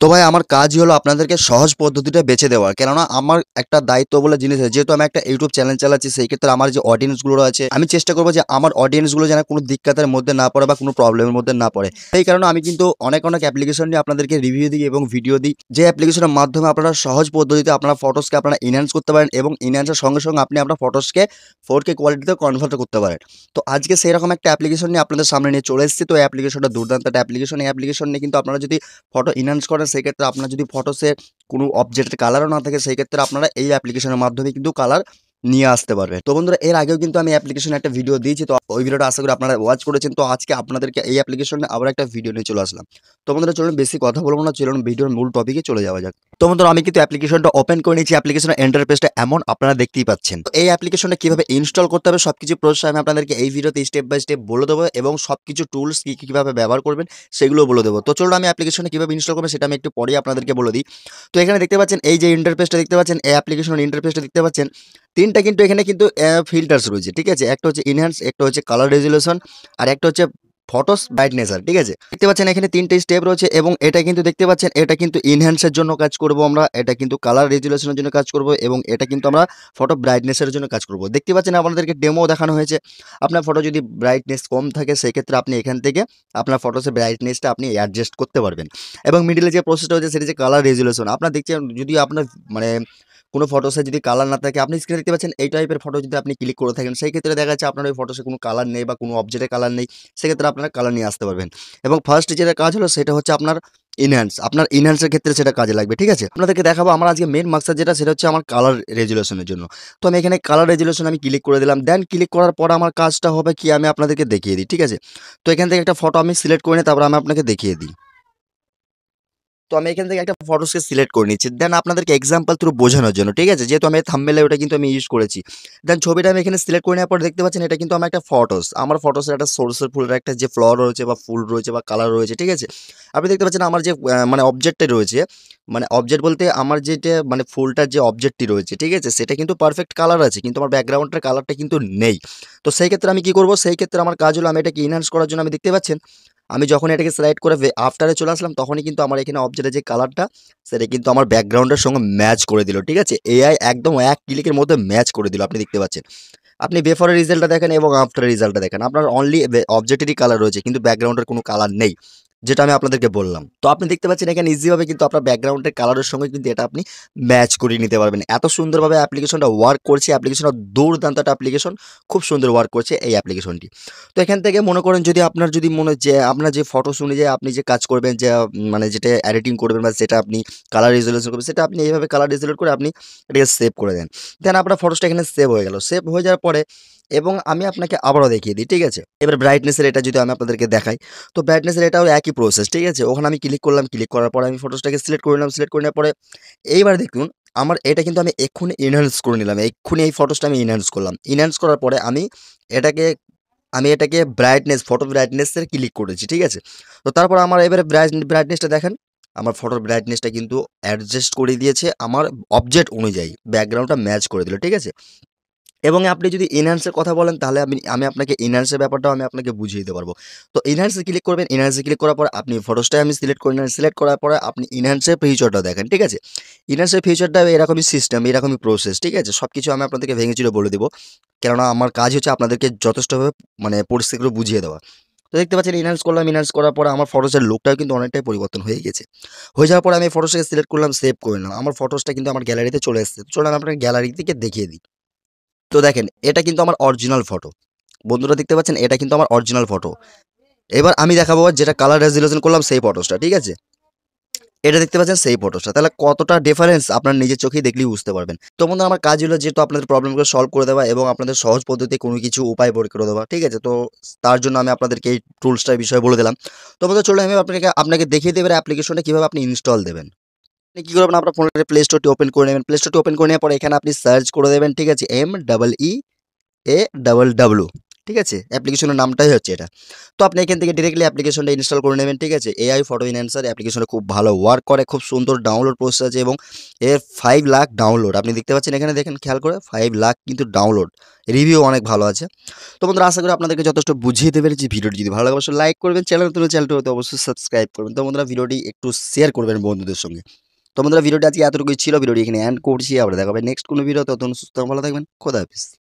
তো ভাই আমার কাজই হলো আপনাদেরকে সহজ পদ্ধতিটা বেছে দেওয়া। কেননা আমার একটা দায়িত্ব বলে জিনিস আছে। যেহেতু আমি একটা YouTube চ্যানেল চালাচ্ছি সেই ক্ষেত্রে আমার যে অডিয়েন্স গুলো আছে আমি চেষ্টা করব যে আমার অডিয়েন্স গুলো যেন কোনো দিক্কতের মধ্যে না পড়ে বা কোনো প্রবলেমের মধ্যে না পড়ে। সেই কারণে আমি কিন্তু অনেক অ্যাপ্লিকেশন নিয়ে আপনাদেরকে রিভিউ দিই এবং ভিডিও দিই। যে অ্যাপ্লিকেশনের মাধ্যমে আপনারা সহজ পদ্ধতিতে আপনারা ফটোসকে আপনারা এনহ্যান্স করতে পারেন এবং এনহ্যান্সের সঙ্গে আপনি আপনার ফটোসকে 4K কোয়ালিটিতে কনভার্ট করতে পারেন। তো আজকে সেইরকম একটা অ্যাপ্লিকেশন নিয়ে আপনাদের সামনে নিয়ে চলে এসেছি। তো এই অ্যাপ্লিকেশনটা দুর্দান্ত একটা অ্যাপ্লিকেশন। এই অ্যাপ্লিকেশন নিয়ে কিন্তু আপনারা যদি ফটো এনহ্যান্স করেন সেক্ষেত্রে আপনার যদি ফটোসে কোনো অবজেক্টের কালারও না থাকে সেই ক্ষেত্রে আপনারা এই অ্যাপ্লিকেশনের মাধ্যমে কিন্তু কালার নিয়ে আসতে পারবেন। তো বন্ধুরা এর আগেও কিন্তু আমি অ্যাপ্লিকেশনে একটা ভিডিও দিয়েছি, তো ওই ভিডিওটা আশা করি আপনারা ওয়াচ করেছেন। তো আজকে আপনাদেরকে এই অ্যাপ্লিকেশনে আবার একটা ভিডিও নিয়ে চলে আসলাম। তো বন্ধুরা চলুন বেশি কথা বলবো না, চলুন ভিডিওর মূল টপিকে চলে যাওয়া যাক। তো বন্ধুরা আমি কিন্তু অ্যাপ্লিকেশনটা ওপেন করে নিয়েছি। অ্যাপ্লিকেশনের ইন্টারফেসটা এমন আপনারা দেখতেই পাচ্ছেন। তো এই অ্যাপ্লিকেশনটা কিভাবে ইনস্টল করতে হবে সবকিছু প্রসেস আমি আপনাদেরকে এই ভিডিওতে স্টেপ বাই স্টেপ বলে দেবো এবং সবকিছু টুলস কিভাবে ব্যবহার করবেন সেগুলো বলে দেবো। তো চলুন আমি অ্যাপ্লিকেশনে কিভাবে ইনস্টল করবেন সেটা আমি একটু পরেই আপনাদেরকে বলে দিই। তো এখানে দেখতে পাচ্ছেন এই যে ইন্টারফেসটা দেখতে পাচ্ছেন, এই অ্যাপ্লিকেশনের ইন্টারফেসটা দেখতে পাচ্ছেন। ৩টা কিন্তু এখানে কিন্তু ফিল্টারস রয়েছে, ঠিক আছে? একটা হচ্ছে এনহ্যান্স, একটা হচ্ছে কালার রেজোলিউশন আর একটা হচ্ছে ফটোস ব্রাইটনেসার, ঠিক আছে? দেখতে পাচ্ছেন এখানে ৩টে স্টেপ রয়েছে এবং এটা কিন্তু দেখতে পাচ্ছেন এটা কিন্তু এনহ্যান্সের জন্য কাজ করব আমরা, এটা কিন্তু কালার রেজোলিউশনের জন্য কাজ করব এবং এটা কিন্তু আমরা ফটো ব্রাইটনেসের জন্য কাজ করব। দেখতে পাচ্ছেন আপনাদেরকে ডেমো দেখানো হয়েছে। আপনার ফটো যদি ব্রাইটনেস কম থাকে সেক্ষেত্রে আপনি এখান থেকে আপনার ফটোসের ব্রাইটনেসটা আপনি অ্যাডজাস্ট করতে পারবেন। এবং মিডলে যে প্রসেসটা হচ্ছে সেটা হচ্ছে কালার রেজোলিউশন। আপনার দেখছেন যদি আপনার মানে কোনো ফটোসে যদি কালার না থাকে, আপনি স্ক্রিনে দেখতে পাচ্ছেন এই টাইপের ফটো যদি আপনি ক্লিক করে থাকেন সেই ক্ষেত্রে দেখা যাচ্ছে আপনার ওই ফটোসে কোনো কালার নেই বা কোনো অবজেক্টে কালার নেই, সেক্ষেত্রে আপনারা কালার নিয়ে আসতে পারবেন। এবং ফার্স্ট যেটা কাজ হলো সেটা হচ্ছে আপনার এনহ্যান্স, আপনার এনহ্যান্সের ক্ষেত্রে সেটা কাজে লাগবে, ঠিক আছে? আপনাদেরকে দেখাবো আমার আজকে মেন মাকসাদ যেটা সেটা হচ্ছে আমার কালার রেজুলেশনের জন্য। তো আমি এখানে কালার রেজুলেশন আমি ক্লিক করে দিলাম। দেন ক্লিক করার পর আমার কাজটা হবে কি আমি আপনাদেরকে দেখিয়ে দিই, ঠিক আছে? তো এখান থেকে একটা ফটো আমি সিলেক্ট করে নিই, তারপর আমি আপনাকে দেখিয়ে দিই। তো আমি এখান থেকে একটা ফটোসকে সিলেক্ট করে নিচ্ছি। দেন আপনাদেরকে এক্সাম্পল থ্রু বোঝানোর জন্য, ঠিক আছে? যেহেতু আমি থাম্বনেলে ওটা কিন্তু আমি ইউজ করেছি। দেন ছবিটা আমি এখানে সিলেক্ট করে নেওয়ার পর দেখতে পাচ্ছেন এটা কিন্তু আমার একটা ফটোস। আমার ফটোসের একটা সোর্সের ফুলের একটা যে ফ্লাওয়ার রয়েছে বা ফুল রয়েছে বা কালার রয়েছে, ঠিক আছে? আপনি দেখতে পাচ্ছেন আমার যে মানে অবজেক্টটা রয়েছে, মানে অবজেক্ট বলতে আমার যেটা মানে ফুলটার যে অবজেক্টটি রয়েছে, ঠিক আছে? সেটা কিন্তু পারফেক্ট কালার আছে কিন্তু আমার ব্যাকগ্রাউন্ডের কালারটা কিন্তু নেই। তো সেই ক্ষেত্রে আমি কি করব? সেই ক্ষেত্রে আমার কাজ হলো আমি এটাকে এনহ্যান্স করার জন্য আমি দেখতে পাচ্ছেন আমি যখন এটাকে স্লাইড করে আফটারে চলে আসলাম তখনই কিন্তু আমার এখানে অবজেক্টের যে কালারটা সেটা কিন্তু আমার ব্যাকগ্রাউন্ডের সঙ্গে ম্যাচ করে দিল, ঠিক আছে? এআই একদম এক ক্লিকের মধ্যে ম্যাচ করে দিল, আপনি দেখতে পাচ্ছেন। আপনি বিফোরের রেজাল্টটা দেখেন এবং আফটারের রেজাল্টটা দেখেন। আপনার অনলি অবজেক্টেরই কালার রয়েছে কিন্তু ব্যাকগ্রাউন্ডের কোনো কালার নেই। যেটা আমি আপনাদেরকে বললাম। তো আপনি দেখতে পাচ্ছেন এখানে ইজিভাবে কিন্তু আপনার ব্যাকগ্রাউন্ডের কালারের সঙ্গে কিন্তু এটা আপনি ম্যাচ করিয়ে নিতে পারবেন। এত সুন্দরভাবে অ্যাপ্লিকেশনটা ওয়ার্ক করছে। অ্যাপ্লিকেশনটা দুর্দান্ত একটা অ্যাপ্লিকেশন। খুব সুন্দর ওয়ার্ক করছে এই অ্যাপ্লিকেশনটি। তো এখান থেকে মনে করেন যদি আপনার যদি মনে যে আপনার যে ফটোস অনুযায়ী আপনি যে কাজ করবেন যে মানে যেটা এডিটিং করবেন বা যেটা আপনি কালার রেজোলিউশন করবেন সেটা আপনি এইভাবে কালার রেজোলিউট করে আপনি এটাকে সেভ করে দেন। দেন আপনার ফটোসটা এখানে সেভ হয়ে গেল। সেভ হয়ে যাওয়ার পরে এবং আমি আপনাকে আবারও দেখিয়ে দিই, ঠিক আছে? এবার ব্রাইটনেসের এটা যদি আমি আপনাদেরকে দেখাই, তো ব্রাইটনেসের এটাও একই প্রসেস, ঠিক আছে? ওখানে আমি ক্লিক করলাম, ক্লিক করার পরে আমি ফটোসটাকে সিলেক্ট করে নিলাম, সিলেক্ট করে নেওয়ার পরে এইবার দেখুন আমার এটা কিন্তু আমি এক্ষুনি এনহ্যান্স করে নিলাম। এক্ষুনি এই ফটোসটা আমি এনহ্যান্স করলাম। এনহ্যান্স করার পরে এটাকে এটাকে ব্রাইটনেস, ফটো ব্রাইটনেস এর ক্লিক করেছি, ঠিক আছে? তো তারপর আমার এবারে ব্রাইটনেসটা দেখেন। আমার ফটোর ব্রাইটনেসটা কিন্তু অ্যাডজাস্ট করে দিয়েছে আমার অবজেক্ট অনুযায়ী। ব্যাকগ্রাউন্ডটা ম্যাচ করে দিল, ঠিক আছে? এবং আপনি যদি এনহ্যান্স এর কথা বলেন তাহলে আমি আপনাকে এনহ্যান্স এর ব্যাপারটাও আমি আপনাকে বুঝিয়ে দিতে পারবো। তো এনহ্যান্স এ ক্লিক করবেন, এনহ্যান্স এ ক্লিক করার পর আপনি ফটোসটাই আমি সিলেক্ট করে নিলাম। সিলেক্ট করার পরে আপনি এনহ্যান্স এর ফিচারটা দেখেন, ঠিক আছে? এনহ্যান্স এর ফিচারটা এরকমই সিস্টেম, এরকমই প্রসেস, ঠিক আছে? সবকিছু আমি আপনাদেরকে ভেঙে চুরে বলে দেবো। কেননা আমার কাজ হচ্ছে আপনাদেরকে যথেষ্টভাবে মানে পরিস্থিতিগুলো বুঝিয়ে দেওয়া। তো দেখতে পাচ্ছেন এনহ্যান্স করলাম, এনহ্যান্স করার পরে আমার ফটোসের লুকটাও কিন্তু অনেকটাই পরিবর্তন হয়ে গেছে। হয়ে যাওয়ার পরে আমি ফটোসটাকে সিলেক্ট করলাম, সেভ করে নিলাম। আমার ফটোসটা কিন্তু আমার গ্যালারিতে চলে এসেছে। চলুন আমি আপনাকে গ্যালারি থেকে দেখিয়ে দিই। তো দেখেন এটা কিন্তু আমার অরিজিনাল ফটো। বন্ধুরা দেখতে পাচ্ছেন এটা কিন্তু আমার অরিজিনাল ফটো। এবার আমি দেখাবো যেটা কালার রেজোলিউশন করলাম সেই ফটোসটা, ঠিক আছে? এটা দেখতে পাচ্ছেন সেই ফটোসটা। তাহলে কতটা ডিফারেন্স আপনার নিজের চোখেই দেখলেই বুঝতে পারবেন। তো বন্ধুরা আমার কাজ হলো যেহেতু আপনাদের প্রবলেমগুলো সলভ করে দেওয়া এবং আপনাদের সহজ পদ্ধতিতে কোনো কিছু উপায় বের করে দেওয়া, ঠিক আছে? তো তার জন্য আমি আপনাদেরকে এই টুলসটার বিষয়ে বলে দিলাম। তো বন্ধুরা চলুন আমি আপনাকে দেখিয়ে দেব অ্যাপ্লিকেশনটা কিভাবে আপনি ইনস্টল দেবেন। আপনি কি করবেন আপনার ফোনের প্লে স্টোরটি ওপেন করে নেবেন। প্লে স্টোরটি ওপেন করে নেওয়ার পরে এখানে আপনি সার্চ করে দেবেন, ঠিক আছে? MEEAWW ঠিক আছে? অ্যাপ্লিকেশনের নামটাই হচ্ছে এটা। তো আপনি এখান থেকে ডিরেক্টলি অ্যাপ্লিকেশনটা ইনস্টল করে নেবেন, ঠিক আছে? এআই ফটো এনহ্যান্সার অ্যাপ্লিকেশনটা খুব ভালো ওয়ার্ক করে, খুব সুন্দর ডাউনলোড প্রসেস আছে এবং এর 5 লাখ ডাউনলোড। আপনি দেখতে পাচ্ছেন এখানে দেখেন খেয়াল করে 5 লাখ কিন্তু ডাউনলোড। রিভিউ অনেক ভালো আছে। তো বন্ধুরা আশা করি আপনাদেরকে যথেষ্ট বুঝিয়ে দিতে পেরেছি। ভিডিওটি যদি ভালো লাগে অবশ্যই লাইক করবেন, চ্যানেলটি হতে অবশ্যই সাবস্ক্রাইব করবেন। তো বন্ধুরা ভিডিওটি একটু শেয়ার করবেন বন্ধুদের সঙ্গে। তো বন্ধুরা ভিডিওটি আজকে এতটুকুই ছিল। ভিডিওটি এখানে এন্ড করছি। আবার দেখা হবে নেক্সট কোনো ভিডিও। ততক্ষণ সুস্থ ভালো থাকবেন। খোদা হাফেজ।